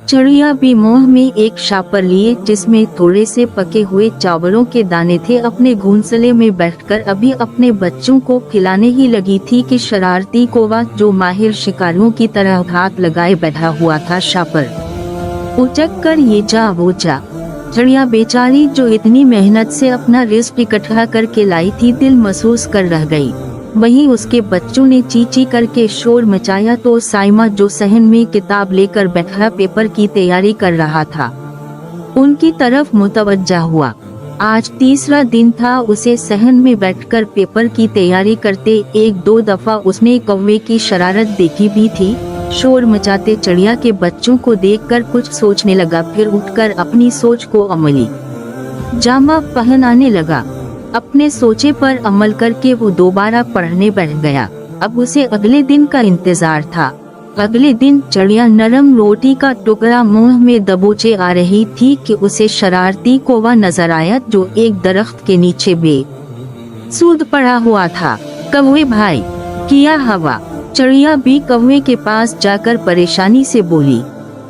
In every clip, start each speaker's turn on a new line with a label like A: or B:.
A: चिड़िया भी मुंह में एक शापर लिए जिसमें थोड़े से पके हुए चावलों के दाने थे। अपने घोंसले में बैठकर अभी अपने बच्चों को खिलाने ही लगी थी कि शरारती कौवा, जो माहिर शिकारियों की तरह हाथ लगाए बैठा हुआ था, शापर उचक कर ये जा वो जा। चिड़िया बेचारी, जो इतनी मेहनत से अपना रिज़्क इकट्ठा करके लाई थी, दिल महसूस कर रह गई। वहीं उसके बच्चों ने चींची करके शोर मचाया तो साइमा, जो सहन में किताब लेकर बैठा पेपर की तैयारी कर रहा था, उनकी तरफ मुतवज्जा हुआ। आज तीसरा दिन था उसे सहन में बैठकर पेपर की तैयारी करते। एक दो दफा उसने कौवे की शरारत देखी भी थी। शोर मचाते चिड़िया के बच्चों को देखकर कुछ सोचने लगा, फिर उठकर अपनी सोच को अमली जामा पहनाने लगा। अपने सोचे पर अमल करके वो दोबारा पढ़ने बैठ गया। अब उसे अगले दिन का इंतजार था। अगले दिन चिड़िया नरम रोटी का टुकड़ा मुंह में दबोचे आ रही थी कि उसे शरारती कौवा नजर आया, जो एक दरख्त के नीचे बेसुध पड़ा हुआ था। कौवे भाई, किया हवा। चिड़िया भी कौवे के पास जाकर परेशानी से बोली,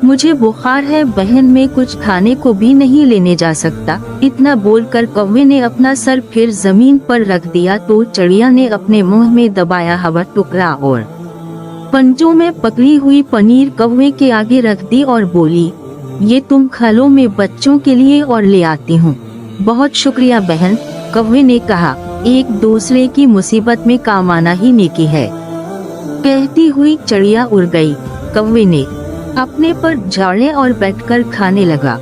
A: मुझे बुखार है बहन, में कुछ खाने को भी नहीं लेने जा सकता। इतना बोलकर कौवे ने अपना सर फिर जमीन पर रख दिया तो चिड़िया ने अपने मुंह में दबाया हुआ टुकड़ा और पंजों में पकड़ी हुई पनीर कौवे के आगे रख दी और बोली, ये तुम खा लो, मैं बच्चों के लिए और ले आती हूँ। बहुत शुक्रिया बहन, कौवे ने कहा। एक दूसरे की मुसीबत में काम आना ही नेकी है, कहती हुई चिड़िया उड़ गई। कौवे ने अपने पर झाड़े और बैठकर खाने लगा।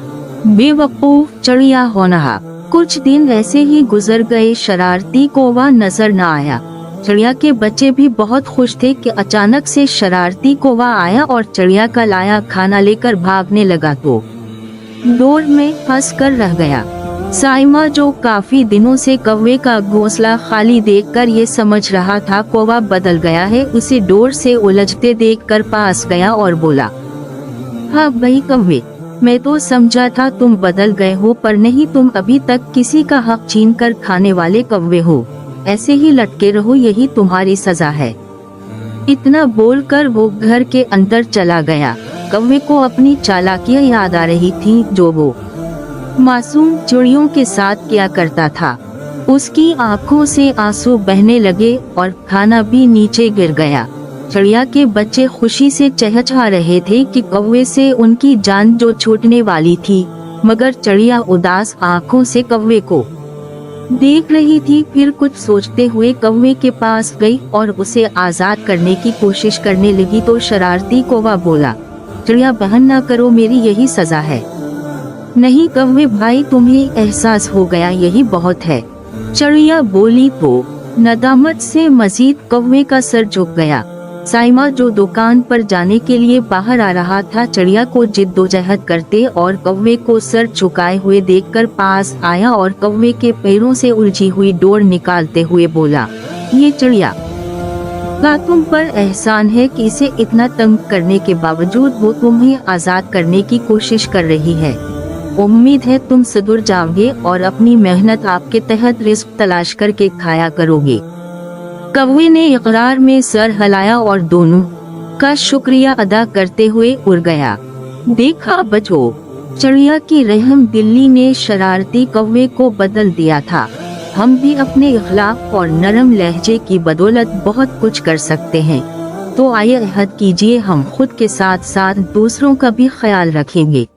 A: बेवकूफ चिड़िया होनहार। कुछ दिन ऐसे ही गुजर गए। शरारती कौवा नजर न आया। चिड़िया के बच्चे भी बहुत खुश थे कि अचानक से शरारती कौवा आया और चिड़िया का लाया खाना लेकर भागने लगा तो दौड़ में फंस कर रह गया। साइमा, जो काफी दिनों से कौवे का घोंसला खाली देखकर ये समझ रहा था कौवा बदल गया है, उसे डोर से उलझते देखकर पास गया और बोला, हाँ भाई कौवे, मैं तो समझा था तुम बदल गए हो, पर नहीं, तुम अभी तक किसी का हक छीन कर खाने वाले कौवे हो। ऐसे ही लटके रहो, यही तुम्हारी सजा है। इतना बोलकर वो घर के अंदर चला गया। कौवे को अपनी चालाकियां याद आ रही थी, जो वो मासूम चिड़ियों के साथ किया करता था। उसकी आंखों से आंसू बहने लगे और खाना भी नीचे गिर गया। चिड़िया के बच्चे खुशी से चहचहा रहे थे कि कौवे से उनकी जान जो छूटने वाली थी, मगर चिड़िया उदास आंखों से कौवे को देख रही थी। फिर कुछ सोचते हुए कौवे के पास गई और उसे आजाद करने की कोशिश करने लगी तो शरारती कौवा बोला, चिड़िया बहन ना करो, मेरी यही सजा है। नहीं कौवे भाई, तुम्हें एहसास हो गया, यही बहुत है। चिड़िया बोली तो नदामत से मजीद कौवे का सर झुक गया। साइमा, जो दुकान पर जाने के लिए बाहर आ रहा था, चिड़िया को जिद्दोजहद करते और कौवे को सर झुकाए हुए देखकर पास आया और कौवे के पैरों से उलझी हुई डोर निकालते हुए बोला, ये चिड़िया का तुम पर एहसान है कि इसे इतना तंग करने के बावजूद वो तुम्हें आजाद करने की कोशिश कर रही है। उम्मीद है तुम सुधर जाओगे और अपनी मेहनत आपके तहत रिस्क तलाश करके खाया करोगे। कौवे ने इकरार में सर हिलाया और दोनों का शुक्रिया अदा करते हुए उड़ गया। देखा बच्चों, चिड़िया की रहम दिली ने शरारती कौवे को बदल दिया था। हम भी अपने इखलाक और नरम लहजे की बदौलत बहुत कुछ कर सकते हैं। तो आइए अहद कीजिए हम खुद के साथ साथ दूसरों का भी ख्याल रखेंगे।